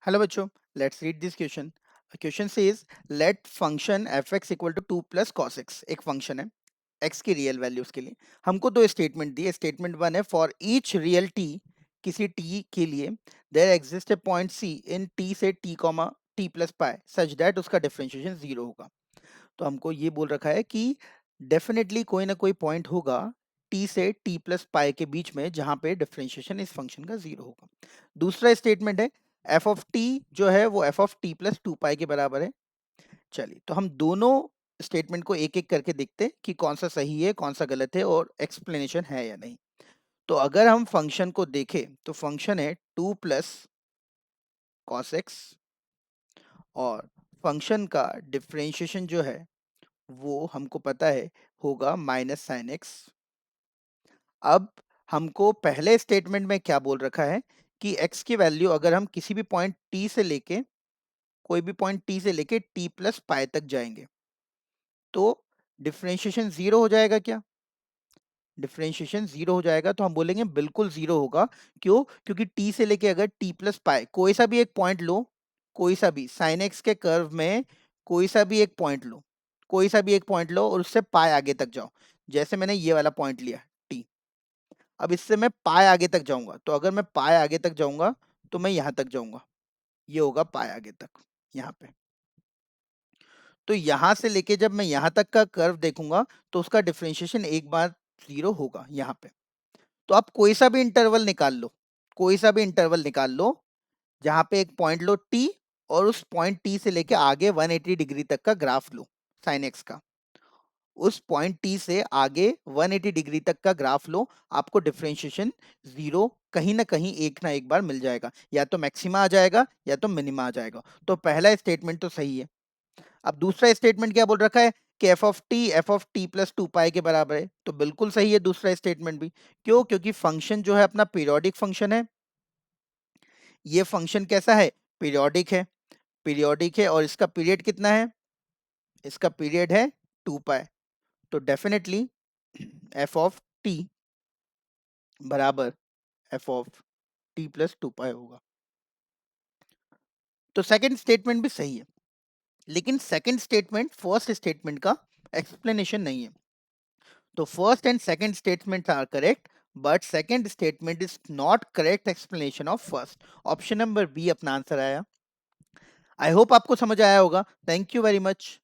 Hello बच्चों, let's read this question. Question says let function f x equal to 2 plus cos x. एक function है x की real values के लिए। हमको दो स्टेटमेंट दी है। स्टेटमेंट वन है फॉर ईच रियल टी, किसी टी के लिए there exist a point c in t से t comma t plus pi such that उसका डिफरेंशिएशन जीरो होगा। तो हमको ये बोल रखा है कि डेफिनेटली कोई ना कोई पॉइंट होगा टी से टी प्लस पाई के बीच में जहां पे डिफरेंशिएशन इस फंक्शन का जीरो होगा। दूसरा स्टेटमेंट है एफ ऑफ टी जो है वो f of t plus two pi के बराबर है। चलिए तो हम दोनों स्टेटमेंट को एक एक करके देखते हैं कि कौन सा सही है कौन सा गलत है और एक्सप्लेनेशन है या नहीं। तो अगर हम फंक्शन को देखें तो फंक्शन है टू प्लस कॉस एक्स और फंक्शन का डिफरेंशिएशन जो है वो हमको पता है होगा माइनस साइन एक्स। अब हमको पहले स्टेटमेंट में क्या बोल रखा है कि x की वैल्यू अगर हम किसी भी पॉइंट t से लेके कोई भी पॉइंट t से लेके t प्लस पाई तक जाएंगे तो डिफरेंशिएशन जीरो हो जाएगा क्या? डिफरेंशिएशन जीरो हो जाएगा तो हम बोलेंगे बिल्कुल जीरो होगा। क्यों? क्योंकि t से लेके अगर t प्लस पाई कोई सा भी एक पॉइंट लो, कोई सा भी साइन एक्स के कर्व में कोई सा भी एक पॉइंट लो, कोई सा भी एक पॉइंट लो और उससे पाई आगे तक जाओ। जैसे मैंने ये वाला पॉइंट लिया t, अब इससे मैं पाई आगे तक जाऊंगा तो अगर मैं पाई आगे तक जाऊंगा तो मैं यहां तक जाऊंगा, ये होगा पाई आगे तक यहाँ पे। तो यहां से लेके जब मैं यहां तक का कर्व देखूंगा तो उसका डिफरेंशिएशन एक बार जीरो होगा यहाँ पे। तो आप कोई सा भी इंटरवल निकाल लो, कोई सा भी इंटरवल निकाल लो जहां पे एक पॉइंट लो टी और उस पॉइंट टी से लेके आगे 180 डिग्री तक का ग्राफ लो साइन एक्स का। उस पॉइंट टी से आगे 180 डिग्री तक का ग्राफ लो, आपको डिफरेंशिएशन जीरो कहीं ना कहीं एक ना एक बार मिल जाएगा, या तो मैक्सिमा आ जाएगा या तो मिनिमा आ जाएगा। तो पहला स्टेटमेंट तो सही है। अब दूसरा स्टेटमेंट क्या बोल रखा है कि f of t plus two pi के बराबर है, तो बिल्कुल सही है दूसरा स्टेटमेंट भी। क्यों? क्योंकि फंक्शन जो है अपना पीरियोडिक फंक्शन है। ये फंक्शन कैसा है? पीरियोडिक है। पीरियोडिक है और इसका पीरियड कितना है? इसका पीरियड है टू पाई। तो डेफिनेटली एफ ऑफ टी बराबर f of t plus two pi होगा। तो सेकंड स्टेटमेंट भी सही है, लेकिन सेकंड स्टेटमेंट फर्स्ट स्टेटमेंट का एक्सप्लेनेशन नहीं है। तो first and second statement are correct but second statement is not correct explanation of first. Option number b अपना आंसर आया। आई होप आपको समझ आया होगा। Thank you very much.